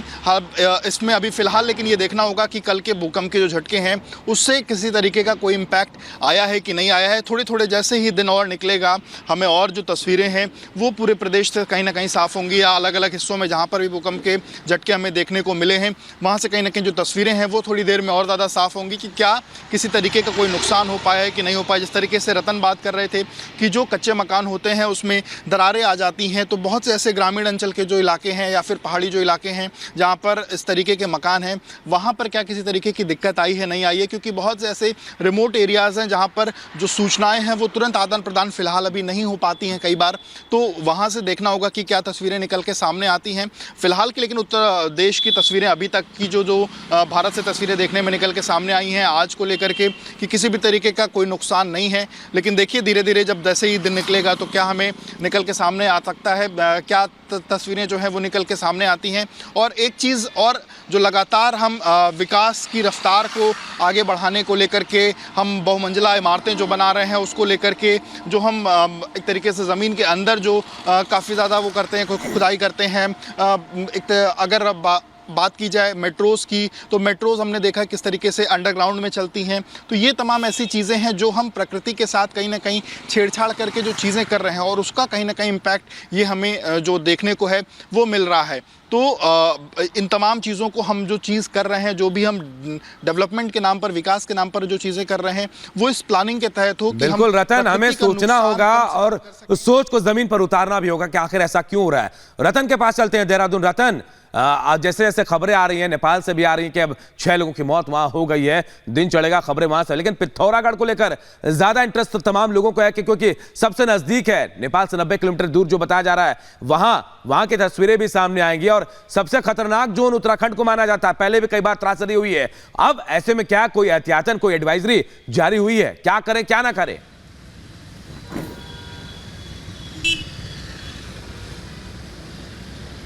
इसमें अभी फ़िलहाल। लेकिन ये देखना होगा कि कल के भूकंप के जो झटके हैं उससे किसी तरीके का कोई इम्पैक्ट आया है कि नहीं आया है। थोड़े थोड़े जैसे ही दिन और निकलेगा, हमें और जो तस्वीरें हैं वो पूरे प्रदेश से कहीं ना कहीं साफ़ होंगी, या अलग अलग हिस्सों में जहाँ पर भी भूकंप के झटके हमें देखने को मिले हैं वहाँ से कहीं ना कहीं जो तस्वीरें हैं वो थोड़ी देर में और ज़्यादा साफ़ होंगी कि क्या किसी तरीके का कोई नुकसान हो पाया है कि नहीं हो पाया। जिस तरीके से रतन बात कर रहे थे कि जो कच्चे मकान होते हैं उसमें दरारें आ जाती हैं, तो बहुत से ऐसे ग्रामीण अंचल के जो इलाके हैं या फिर पहाड़ी जो इलाके हैं जहाँ पर इस तरीके के मकान हैं, वहाँ पर क्या किसी तरीके की दिक्कत आई है नहीं आई है, क्योंकि बहुत से ऐसे रिमोट एरियाज़ हैं जहाँ पर जो सूचनाएं हैं वो तुरंत आदान प्रदान फिलहाल अभी नहीं हो पाती हैं कई बार। तो वहाँ से देखना होगा कि क्या तस्वीरें निकल के सामने आती हैं फिलहाल की। लेकिन उत्तर देश की तस्वीरें अभी तक की जो भारत से तस्वीरें देखने में निकल के सामने आई हैं आज को लेकर के कि किसी भी तरीके का कोई नुकसान नहीं है। लेकिन देखिए धीरे धीरे जब जैसे ही दिन निकलेगा तो क्या हमें निकल के सामने आ सकता है, क्या तस्वीरें जो हैं वो निकल के सामने आती हैं। और एक चीज़ और जो लगातार हम विकास की रफ्तार को आगे बढ़ाने को लेकर के हम बहुमंजिला इमारतें जो बना रहे हैं उसको लेकर के जो हम एक तरीके से ज़मीन के अंदर जो काफ़ी ज़्यादा वो करते हैं, खुदाई करते हैं, अगर बात की जाए मेट्रोज़ की, तो मेट्रोज़ हमने देखा किस तरीके से अंडरग्राउंड में चलती हैं। तो ये तमाम ऐसी चीज़ें हैं जो हम प्रकृति के साथ कहीं ना कहीं छेड़छाड़ करके जो चीज़ें कर रहे हैं और उसका कहीं ना कहीं इम्पैक्ट ये हमें जो देखने को है वो मिल रहा है। तो इन तमाम चीज़ों को हम जो चीज़ कर रहे हैं, जो भी हम डेवलपमेंट के नाम पर, विकास के नाम पर जो चीज़ें कर रहे हैं, वो इस प्लानिंग के तहत हो। बिल्कुल रतन, हमें सोचना होगा और उस सोच को जमीन पर उतारना भी होगा कि आखिर ऐसा क्यों हो रहा है। रतन के पास चलते हैं, देहरादून। रतन, जैसे जैसे खबरें आ रही हैं, नेपाल से भी आ रही हैं कि अब 6 लोगों की मौत वहां हो गई है, दिन चढ़ेगा खबरें वहां से, लेकिन पिथौरागढ़ को लेकर ज्यादा इंटरेस्ट तो तमाम लोगों को है कि क्योंकि सबसे नजदीक है, नेपाल से 90 किलोमीटर दूर जो बताया जा रहा है, वहां की तस्वीरें भी सामने आएंगी और सबसे खतरनाक जोन उत्तराखंड को माना जाता है। पहले भी कई बार त्रासदी हुई है। अब ऐसे में क्या कोई एहतियातन, कोई एडवाइजरी जारी हुई है? क्या करें क्या ना करें?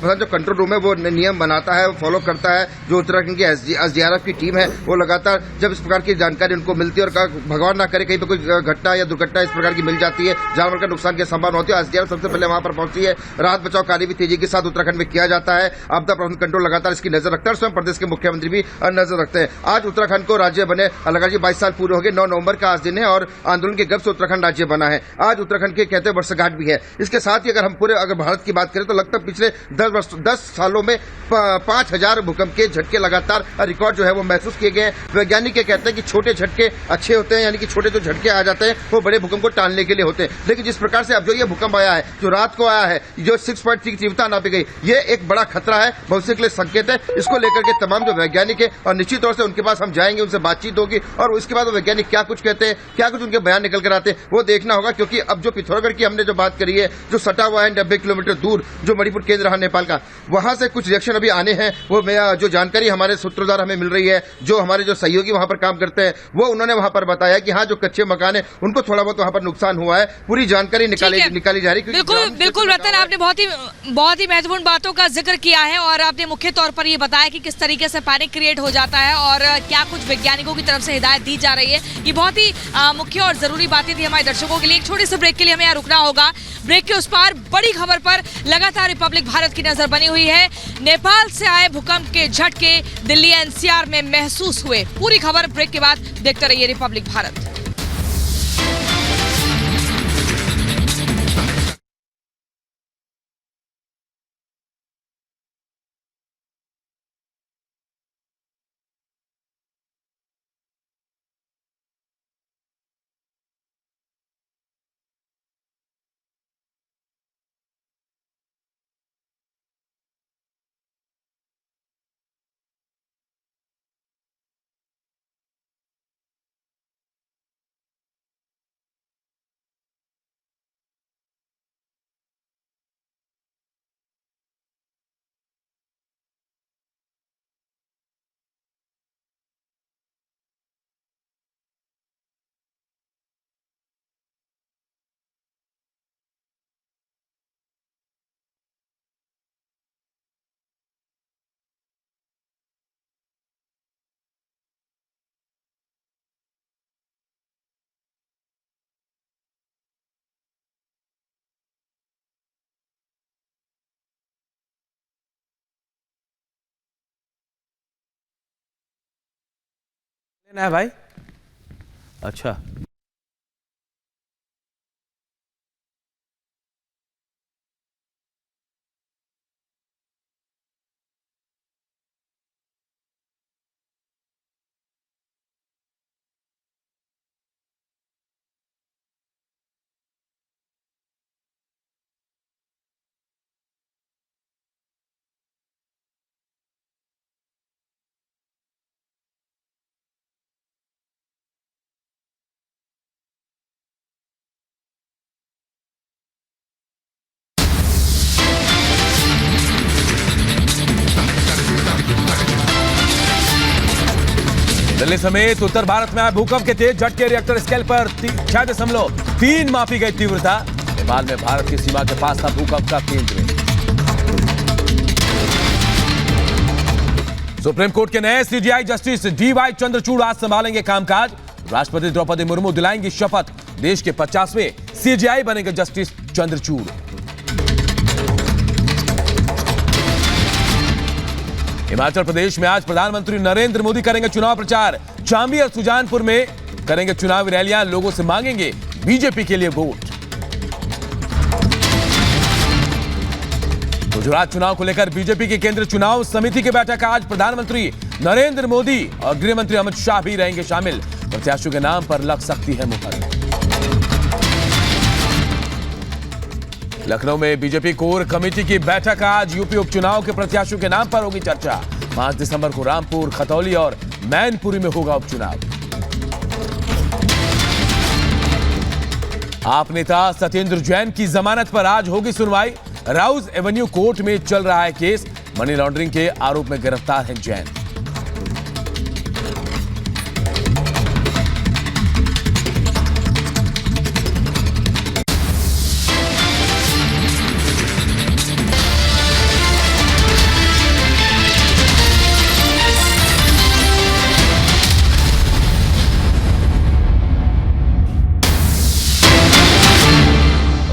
जो कंट्रोल रूम है वो नियम बनाता है, फॉलो करता है। जो उत्तराखंड की एसडीआरएफ की टीम है वो लगातार जब इस प्रकार की जानकारी उनको मिलती है और भगवान ना करे कहीं पे कोई घटना या दुर्घटना इस प्रकार की मिल जाती है, जानवर का नुकसान की संभावना होती है, एसडीआरएफ सबसे पहले वहां पर पहुंचती है। राहत बचाव कार्य भी तेजी के साथ उत्तराखंड में किया जाता है। आपदा प्रबंधन कंट्रोल लगातार इसकी नजर रखता है और स्वयं प्रदेश के मुख्यमंत्री भी नजर रखते हैं। आज उत्तराखंड को राज्य बने लगातार 22 साल पूरे हो गए। 9 नवंबर का आज दिन है और आंदोलन के गर्भ से उत्तराखंड राज्य बना है। आज उत्तराखंड के कहते वर्षगांठ भी है। इसके साथ ही अगर भारत की बात करें तो लगभग पिछले 10 सालों में 5000 भूकंप के झटके लगातार रिकॉर्ड जो है वो महसूस किए गए हैं। वैज्ञानिक ये कहते हैं कि छोटे झटके अच्छे होते हैं, यानी कि छोटे जो झटके आ जाते हैं वो बड़े भूकंप को टालने के लिए होते हैं। लेकिन जिस प्रकार से अब जो ये भूकंप आया है, जो रात को आया है, जो 6.3 की तीव्रता नापी गई, ये एक बड़ा खतरा है, भविष्य के लिए संकेत है। इसको लेकर के तमाम जो वैज्ञानिक है और निश्चित तौर से उनके पास हम जाएंगे, उनसे बातचीत होगी और उसके बाद वो वैज्ञानिक क्या कुछ कहते हैं, क्या कुछ उनके बयान निकल कर आते हैं, वो देखना होगा। क्योंकि अब जो पिथौरागढ़ की हमने जो बात करी है, जो सटा हुआ है 90 किलोमीटर दूर, जो मणिपुर केंद्र रहा नेपाल का, वहां से कुछ रिएक्शन अभी आने हैं। वो जो जानकारी हमारे सूत्रधार हमें मिल रही है, जो हमारे जो सहयोगी वहां पर काम करते हैं, वो उन्होंने वहां पर बताया कि हाँ, जो कच्चे मकान है उनको थोड़ा बहुत वहां पर नुकसान हुआ है। पूरी जानकारी निकाली जा रही है। बिल्कुल रतन, आपने बहुत ही महत्वपूर्ण बातों का जिक्र किया है और आपने मुख्य तौर पर ये बताया कि किस तरीके से पैनिक क्रिएट हो जाता है और क्या कुछ वैज्ञानिकों की तरफ से हिदायत दी जा रही है। ये बहुत ही मुख्य और जरूरी बातें थी हमारे दर्शकों के लिए। एक छोटे से ब्रेक के लिए हमें यहाँ रुकना होगा। ब्रेक के उस पार बड़ी खबर पर लगातार रिपब्लिक भारत की नजर बनी हुई है। नेपाल से आए भूकंप के झटके दिल्ली एनसीआर में महसूस हुए। पूरी खबर ब्रेक के बाद देखते रहिए रिपब्लिक भारत। लेना है भाई? अच्छा, दिल्ली समेत उत्तर भारत में आए भूकंप के तेज झटके, रिएक्टर स्केल पर 6.3 मापी गई तीव्रता। नेपाल में भारत की सीमा के पास था भूकंप का केंद्र। सुप्रीम कोर्ट के नए सीजेआई जस्टिस डीवाई चंद्रचूड़ आज संभालेंगे कामकाज। राष्ट्रपति द्रौपदी मुर्मू दिलाएंगी शपथ। देश के 50वें सीजेआई बनेंगे जस्टिस चंद्रचूड़। हिमाचल प्रदेश में आज प्रधानमंत्री नरेंद्र मोदी करेंगे चुनाव प्रचार। चांबी और सुजानपुर में करेंगे चुनावी रैलियां, लोगों से मांगेंगे बीजेपी के लिए वोट। गुजरात चुनाव को लेकर बीजेपी की केंद्रीय चुनाव समिति की बैठक आज। प्रधानमंत्री नरेंद्र मोदी और गृह मंत्री अमित शाह भी रहेंगे शामिल। प्रत्याशियों के नाम पर लग सकती है मुहर। लखनऊ में बीजेपी कोर कमेटी की बैठक आज। यूपी उपचुनाव के प्रत्याशियों के नाम पर होगी चर्चा। 5 दिसंबर को रामपुर, खतौली और मैनपुरी में होगा उपचुनाव। आप नेता सत्येंद्र जैन की जमानत पर आज होगी सुनवाई। राउज एवेन्यू कोर्ट में चल रहा है केस। मनी लॉन्ड्रिंग के आरोप में गिरफ्तार हैं जैन।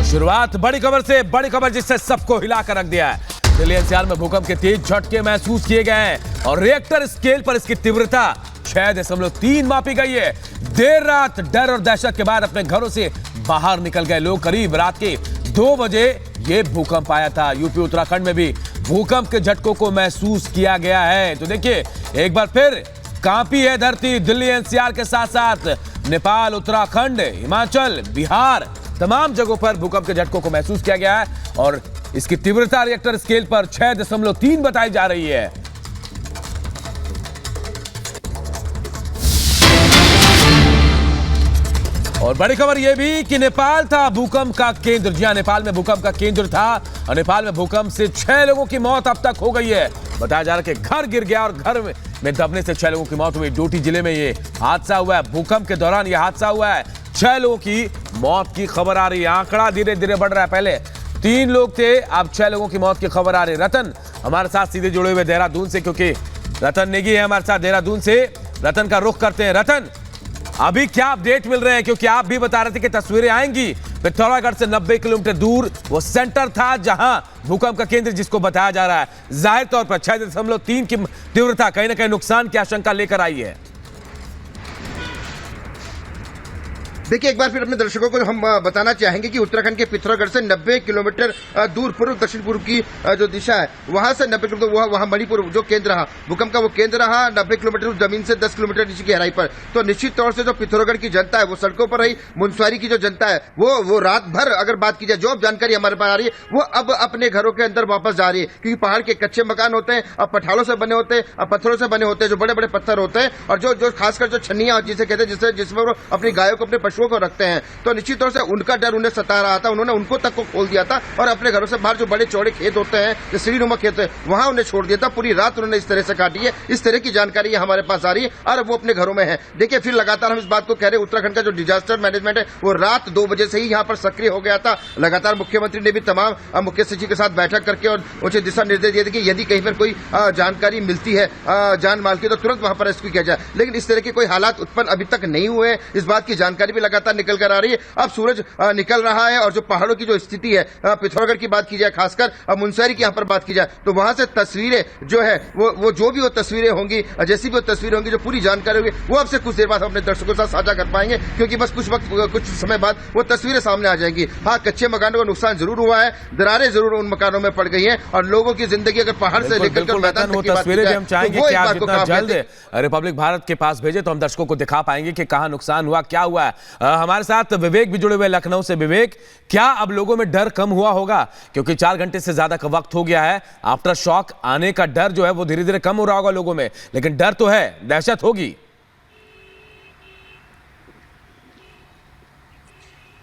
शुरुआत बड़ी खबर से, बड़ी खबर जिससे सबको हिलाकर रख दिया है। दिल्ली एनसीआर में भूकंप के तेज झटके महसूस किए गए हैं और रिएक्टर स्केल पर इसकी तीव्रता 6.3 मापी गई है। देर रात डर और दहशत के बाद अपने घरों से बाहर निकल गए लोग। करीब रात के 2 बजे ये भूकंप आया था। यूपी उत्तराखंड में भी भूकंप के झटकों को महसूस किया गया है। तो देखिए एक बार फिर कांपी है धरती। दिल्ली एनसीआर के साथ साथ नेपाल, उत्तराखंड, हिमाचल, बिहार तमाम जगहों पर भूकंप के झटकों को महसूस किया गया है और इसकी तीव्रता रिएक्टर स्केल पर 6.3 बताई जा रही है। और बड़ी खबर यह भी कि नेपाल था भूकंप का केंद्र। जी हां, नेपाल में भूकंप का केंद्र था और नेपाल में भूकंप से 6 लोगों की मौत अब तक हो गई है। बताया जा रहा है कि घर गिर गया और घर में दबने से 6 लोगों की मौत हुई। डोटी जिले में यह हादसा हुआ है। भूकंप के दौरान यह हादसा हुआ है। 6 लोगों की मौत की खबर आ रही है। आंकड़ा धीरे धीरे बढ़ रहा है। पहले 3 लोग थे, अब 6 लोगों की मौत की खबर आ रही है। रतन हमारे साथ सीधे जुड़े हुए देहरादून से, क्योंकि रतन नेगी है हमारे साथ देहरादून से। रतन का रुख करते हैं। रतन, अभी क्या अपडेट मिल रहे हैं? क्योंकि आप भी बता रहे थे कि तस्वीरें आएंगी। पिथौरागढ़ से 90 किलोमीटर दूर वो सेंटर था जहां भूकंप का केंद्र जिसको बताया जा रहा है। जाहिर तौर पर 6.3 की तीव्रता कहीं ना कहीं नुकसान की आशंका लेकर आई है। देखिए एक बार फिर अपने दर्शकों को हम बताना चाहेंगे कि उत्तराखंड के पिथौरागढ़ से 90 किलोमीटर दूर पूर्व दक्षिण पूर्व की जो दिशा है वहां से 90 किलोमीटर वहां मणिपुर जो केंद्र रहा भूकंप का, वो केंद्र रहा 90 किलोमीटर जमीन से 10 किलोमीटर नीचे की गहराई पर। तो निश्चित तौर से जो पिथौरागढ़ की जनता है वो सड़कों पर रही। मुनस्वारी की जो जनता है वो रात भर अगर बात की जाए, जो अब जानकारी हमारे पास आ रही है, वो अब अपने घरों के अंदर वापस जा रही है। क्योंकि पहाड़ के कच्चे मकान होते हैं, अब पठालों से बने होते हैं, अब पत्थरों से बने होते हैं, जो बड़े बड़े पत्थर होते हैं, और जो खासकर जो छन्नियां जिसे कहते हैं, जिसमें वो अपनी गायों को, अपने पशुओं को रखते हैं। तो निश्चित तौर से उनका डर उन्हें सता रहा था। उन्होंने उनको तक को खोल दिया था और अपने घरों से बाहर जो बड़े चौड़े खेत होते हैं, जो सीढ़ीनुमा खेत है, वहां उन्हें छोड़ दिया था। पूरी रात उन्होंने इस तरह से काटी है। इस तरह की जानकारी हमारे पास आ रही है और वो अपने घरों में है। देखिए फिर लगातार हम इस बात को कह रहे हैं, उत्तराखंड का जो डिजास्टर मैनेजमेंट है वो रात 2 बजे से ही यहाँ पर सक्रिय हो गया था। लगातार मुख्यमंत्री ने भी तमाम मुख्य सचिव के साथ बैठक करके और उचित दिशा निर्देश दिए थे कि यदि कहीं पर कोई जानकारी मिलती है जान माल की तो तुरंत वहां पर रेस्क्यू किया जाए। लेकिन इस तरह के कोई हालात उत्पन्न अभी तक नहीं हुए। इस बात की जानकारी भी लगातार निकल कर आ रही है। अब सूरज निकल रहा है और जो पहाड़ों की जो स्थिति है, पिथौरागढ़ की बात की जाए, खासकर अब मुनस्वारी की यहाँ पर बात की जाए, तो वहां से तस्वीरें जो है वो जो भी वो तस्वीरें होंगी, जैसी भी वो तस्वीरें होंगी, जो पूरी जानकारी होगी, वो अब से कुछ देर बाद हम अपने दर्शकों के साथ साझा कर पाएंगे। क्योंकि बस कुछ समय बाद वो तस्वीरें सामने आ जाएंगी। हाँ, कच्चे मकानों का नुकसान जरूर हुआ है, दरारें जरूर उन मकानों में पड़ गई है और लोगों की जिंदगी अगर पहाड़ से लेकर तस्वीरें भी हम चाहेंगे कि आप जितना जल्द रिपब्लिक भारत के पास भेजे तो हम दर्शकों को दिखा पाएंगे कि कहां नुकसान हुआ, क्या हुआ है। हमारे साथ विवेक भी जुड़े हुए लखनऊ से। विवेक, क्या अब लोगों में डर कम हुआ होगा? क्योंकि 4 घंटे से ज्यादा का वक्त हो गया है। आफ्टर शॉक आने का डर जो है वो धीरे धीरे कम हो रहा होगा लोगों में, लेकिन डर तो है, दहशत होगी।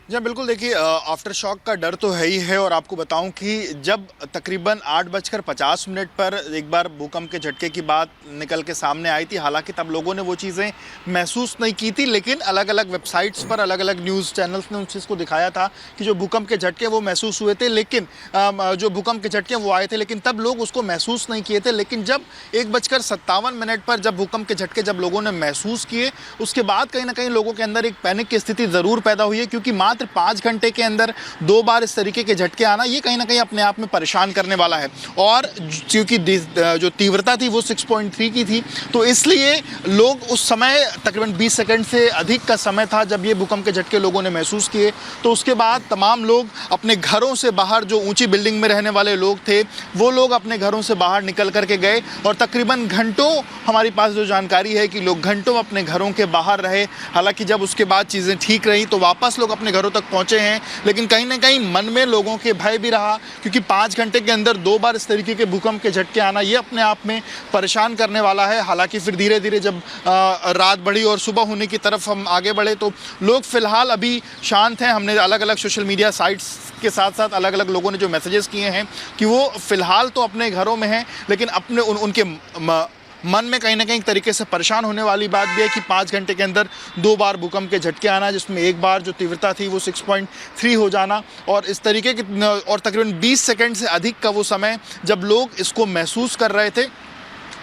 जी बिल्कुल, देखिए आफ्टर शॉक का डर तो है ही है। और आपको बताऊं कि जब तकरीबन 8:50 पर एक बार भूकंप के झटके की बात निकल के सामने आई थी, हालांकि तब लोगों ने वो चीज़ें महसूस नहीं की थी, लेकिन अलग अलग वेबसाइट्स पर अलग अलग न्यूज़ चैनल्स ने उस चीज़ को दिखाया था कि जो भूकंप के झटके वो महसूस हुए थे, लेकिन जो भूकंप के झटके वो आए थे, लेकिन तब लोग उसको महसूस नहीं किए थे। लेकिन जब 1:57 पर जब भूकंप के झटके जब लोगों ने महसूस किए, उसके बाद कहीं ना कहीं लोगों के अंदर एक पैनिक की स्थिति ज़रूर पैदा हुई है। क्योंकि मान मात्र 5 घंटे के अंदर 2 बार इस तरीके के झटके आना, ये कहीं ना कहीं अपने आप में परेशान करने वाला है। और क्योंकि जो तीव्रता थी वो 6.3 की थी, तो इसलिए लोग उस समय तकरीबन 20 सेकंड से अधिक का समय था जब ये भूकंप के झटके लोगों ने महसूस किए। तो उसके बाद तमाम लोग अपने घरों से बाहर, जो ऊंची बिल्डिंग में रहने वाले लोग थे वो लोग अपने घरों से बाहर निकल करके गए और तकरीबन घंटों, हमारी पास जो जानकारी है कि लोग घंटों अपने घरों के बाहर रहे। हालांकि जब उसके बाद चीज़ें ठीक रही तो वापस लोग अपने घरों तक पहुंचे हैं, लेकिन कहीं ना कहीं मन में लोगों के भय भी रहा, क्योंकि 5 घंटे के अंदर 2 बार इस तरीके के भूकंप के झटके आना ये अपने आप में परेशान करने वाला है। हालांकि फिर धीरे धीरे जब रात बढ़ी और सुबह होने की तरफ हम आगे बढ़े तो लोग फिलहाल अभी शांत हैं। हमने अलग अलग सोशल मीडिया साइट्स के साथ साथ अलग अलग लोगों ने जो मैसेजेस किए हैं कि वो फिलहाल तो अपने घरों में हैं, लेकिन अपने उनके मन में कहीं ना कहीं तरीके से परेशान होने वाली बात भी है कि 5 घंटे के अंदर 2 बार भूकंप के झटके आना, जिसमें एक बार जो तीव्रता थी वो 6.3 हो जाना, और इस तरीके के और तकरीबन 20 सेकंड से अधिक का वो समय जब लोग इसको महसूस कर रहे थे।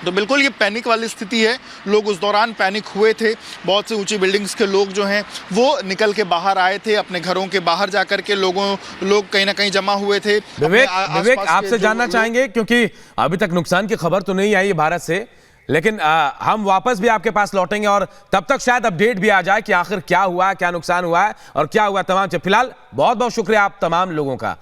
तो बिल्कुल ये पैनिक वाली स्थिति है। लोग उस दौरान पैनिक हुए थे। बहुत से ऊंची बिल्डिंग्स के लोग जो हैं वो निकल के बाहर आए थे, अपने घरों के बाहर जाकर के लोग कहीं ना कहीं जमा हुए थे। विवेक आपसे जानना चाहेंगे, क्योंकि अभी तक नुकसान की खबर तो नहीं आई है भारत से, लेकिन हम वापस भी आपके पास लौटेंगे और तब तक शायद अपडेट भी आ जाए कि आखिर क्या हुआ, क्या नुकसान हुआ है और क्या हुआ तमाम। फिलहाल बहुत बहुत शुक्रिया आप तमाम लोगों का।